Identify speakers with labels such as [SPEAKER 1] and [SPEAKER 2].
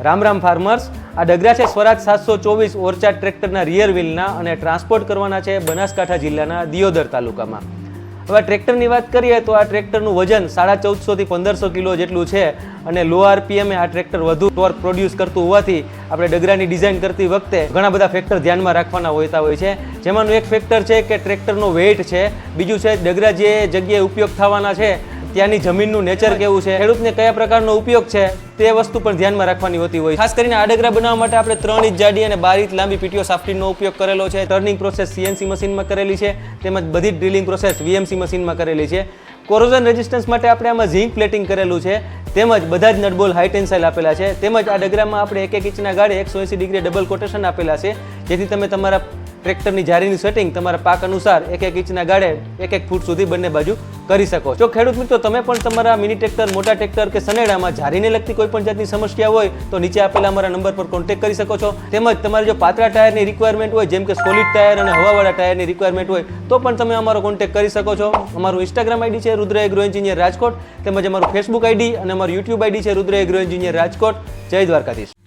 [SPEAKER 1] Ram Ram farmers, આ ડગરા છે સ્વરાજ 724 ઓરચા ટ્રેક્ટરના rear વ્હીલના અને ટ્રાન્સપોર્ટ કરવાના છે બનાસકાંઠા જિલ્લાના દિયોદર તાલુકામાં. હવે ટ્રેક્ટરની વાત કરીએ તો આ ટ્રેક્ટરનું વજન 1450 થી 1500 કિલો જેટલું છે અને લો આરપીએમે આ ટ્રેક્ટર વધુ ટોર્ક પ્રોડ્યુસ કરતું હોવાથી આપણે ડગરાની ડિઝાઇન કરતી વખતે ઘણા બધા ફેક્ટર ધ્યાનમાં રાખવાના હોતા હોય છે. જેમાંનું એક ફેક્ટર છે કે ટ્રેક્ટરનો વેઇટ છે, બીજું છે ડગરા જે જગ્યાએ ઉપયોગ થવાના છે ત્યાંની જમીનનું નેચર કેવું છે, ખેડૂતને કયા પ્રકારનો ઉપયોગ છે તે વસ્તુ પણ ધ્યાનમાં રાખવાની હોતી હોય. ખાસ કરીને આ ડગરા બનાવવા માટે આપણે 3 ઇંચ જાડી અને 12 ઇંચ લાંબી પીટીઓ સાફ્ટીનો ઉપયોગ કરેલો છે. ટર્નિંગ પ્રોસેસ સીએનસી મશીનમાં કરેલી છે, તેમજ બધી જ ડ્રિલિંગ પ્રોસેસ વીએમસી મશીનમાં કરેલી છે. કોરોઝન રેઝિસ્ટન્સ માટે આપણે આમાં ઝીંક પ્લેટિંગ કરેલું છે, તેમજ બધા જ નટબોલ હાઈ ટેન્સાઇલ આપેલા છે. તેમજ આ ડગરામાં આપણે 1 ઇંચના ગાળે 180 ડિગ્રી ડબલ કોટેશન આપેલા છે, જેથી તમે તમારા ટ્રેક્ટરની જારીની સેટિંગ તમારા પાક અનુસાર 1 ઇંચના ગાળે 1 ફૂટ સુધી બંને બાજુ કરી શકો. જો ખેડૂત મિત્રો તમે પણ તમારા મિની ટ્રેક્ટર, મોટા ટ્રેક્ટર કે સનેડામાં જારીને લગતી કોઈ પણ જાતની સમસ્યા હોય તો નીચે આપેલા અમારા નંબર પર કોન્ટેક્ટ કરી શકો છો. તેમજ તમારે જો પાતળા ટાયરની રિક્વાયરમેન્ટ હોય, જેમ કે સોલિડ ટાયર અને હવાવાળા ટાયરની રિક્વાયરમેન્ટ હોય તો પણ તમે અમારો કોન્ટેક્ટ કરી શકો છો. અમારું ઇન્સ્ટાગ્રામ આઈડી છે રુદ્ર એગ્રો એન્જિનિયર રાજકોટ, તેમજ અમારું ફેસબુક આઈડી અને અમારું યુટ્યુબ આઈડી છે રુદ્ર એગ્રો એન્જિનિયર રાજકોટ. જય દ્વારકાધીશ.